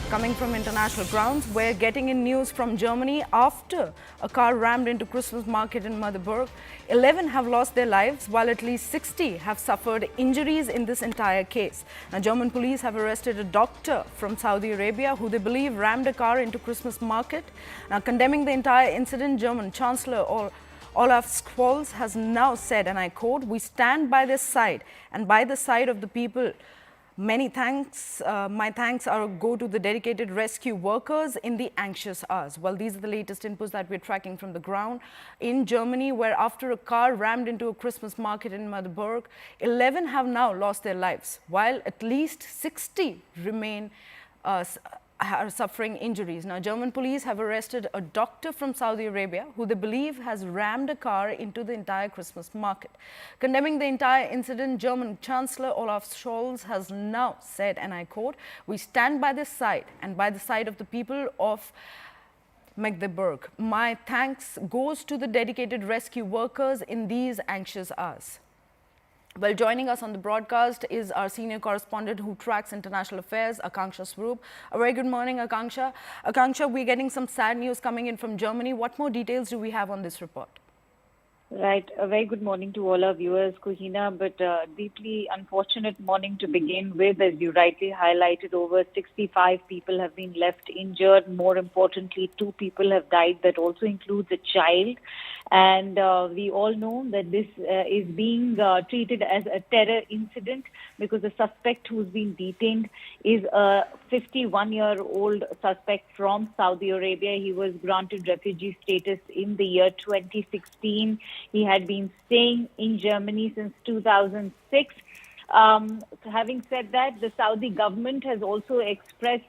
Coming from international grounds, we're getting in news from Germany after a car rammed into Christmas market in Magdeburg. 11 have lost their lives, while at least 60 have suffered injuries in this entire case. Now, German police have arrested a doctor from Saudi Arabia who they believe rammed a car into Christmas market. Now, condemning the entire incident, German Chancellor Olaf Scholz has now said, and I quote, "We stand by their side and by the side of the people. Many thanks. My thanks go to the dedicated rescue workers in the anxious hours." Well, these are the latest inputs that we're tracking from the ground in Germany, where after a car rammed into a Christmas market in Magdeburg, 11 have now lost their lives, while at least 60 remain are suffering injuries. Now, German police have arrested a doctor from Saudi Arabia who they believe has rammed a car into the entire Christmas market. Condemning the entire incident, German Chancellor Olaf Scholz has now said, and I quote, "We stand by this side and by the side of the people of Magdeburg. My thanks goes to the dedicated rescue workers in these anxious hours." Well, joining us on the broadcast is our senior correspondent who tracks international affairs, Akanksha Swaroop. A very good morning, Akanksha. Akanksha, we're getting some sad news coming in from Germany. What more details do we have on this report? Right. A very good morning to all our viewers, Kohina, but deeply unfortunate morning to begin with. As you rightly highlighted, over 65 people have been left injured. More importantly, 2 people have died. That also includes a child. And we all know that this is being treated as a terror incident because the suspect who's been detained is a 51-year-old suspect from Saudi Arabia. He was granted refugee status in the year 2016. He had been staying in Germany since 2006. Having said that, the Saudi government has also expressed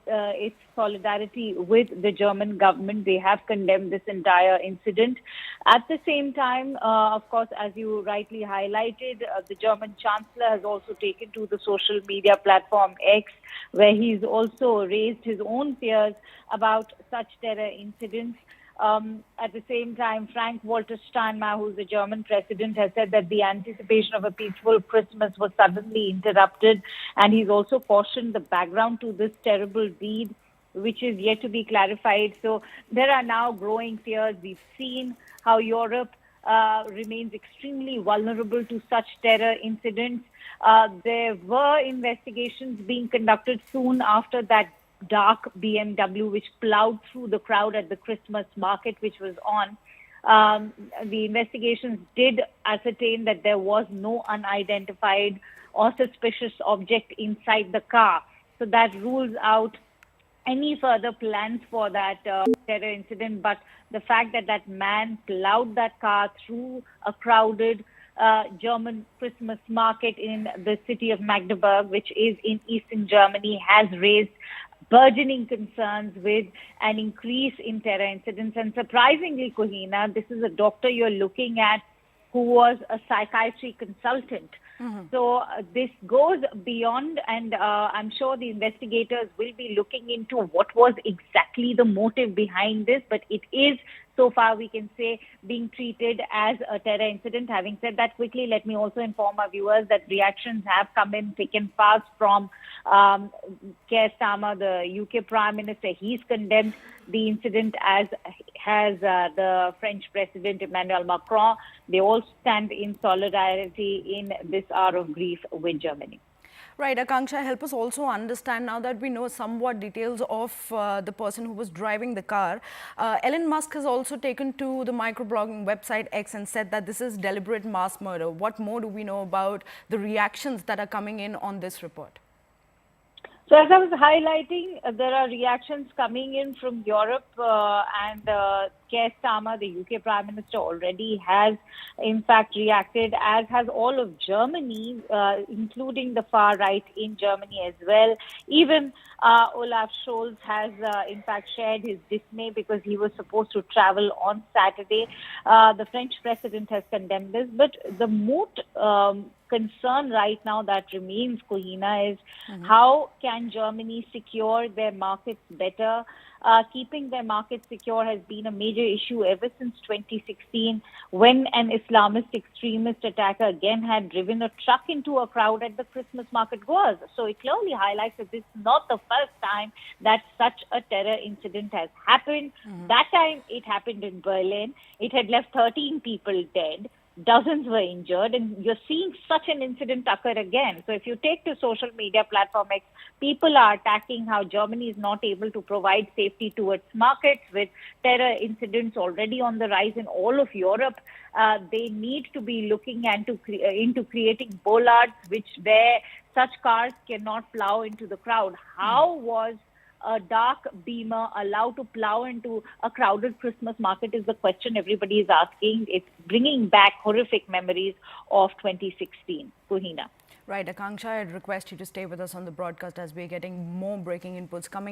its solidarity with the German government. They have condemned this entire incident. At the same time, of course, as you rightly highlighted, the German Chancellor has also taken to the social media platform X, where he's also raised his own fears about such terror incidents. At the same time, Frank-Walter Steinmeier, who's the German president, has said that the anticipation of a peaceful Christmas was suddenly interrupted. And he's also cautioned the background to this terrible deed, which is yet to be clarified. So there are now growing fears. We've seen how Europe remains extremely vulnerable to such terror incidents. There were investigations being conducted soon after that dark BMW which plowed through the crowd at the Christmas market which was on. The investigations did ascertain that there was no unidentified or suspicious object inside the car. So that rules out any further plans for that terror incident. But the fact that that man plowed that car through a crowded German Christmas market in the city of Magdeburg, which is in eastern Germany, has raised burgeoning concerns with an increase in terror incidents. And surprisingly, Kohina, this is a doctor you're looking at who was a psychiatry consultant. So this goes beyond, and I'm sure the investigators will be looking into what was exactly the motive behind this, but it is, so far we can say, being treated as a terror incident. Having said that, quickly, let me also inform our viewers that reactions have come in thick and fast from Keir Starmer, the UK Prime Minister. He's condemned the incident, as has the French President Emmanuel Macron. They all stand in solidarity in this hour of grief with Germany. Right, Akanksha, help us also understand, now that we know somewhat details of the person who was driving the car. Elon Musk has also taken to the microblogging website X and said that this is deliberate mass murder. What more do we know about the reactions that are coming in on this report? So as I was highlighting, there are reactions coming in from Europe and Keir Starmer, the UK Prime Minister, already has in fact reacted, as has all of Germany, including the far right in Germany as well. Even Olaf Scholz has in fact shared his dismay because he was supposed to travel on Saturday. The French president has condemned this, but the mood concern right now that remains, Kohina, is how can Germany secure their markets better? keeping their market secure has been a major issue ever since 2016, when an Islamist extremist attacker again had driven a truck into a crowd at the Christmas market goers. So it clearly highlights that this is not the first time that such a terror incident has happened. That time it happened in Berlin. It had left 13 people dead. Dozens were injured, and you're seeing such an incident occur again. So if you take to social media platform X, people are attacking how Germany is not able to provide safety to its markets, with terror incidents already on the rise in all of Europe. They need to be looking into creating bollards where such cars cannot plow into the crowd. How was a dark Beamer allowed to plow into a crowded Christmas market is the question everybody is asking. It's bringing back horrific memories of 2016. Kuhina. Right, Akanksha, I'd request you to stay with us on the broadcast as we're getting more breaking inputs coming.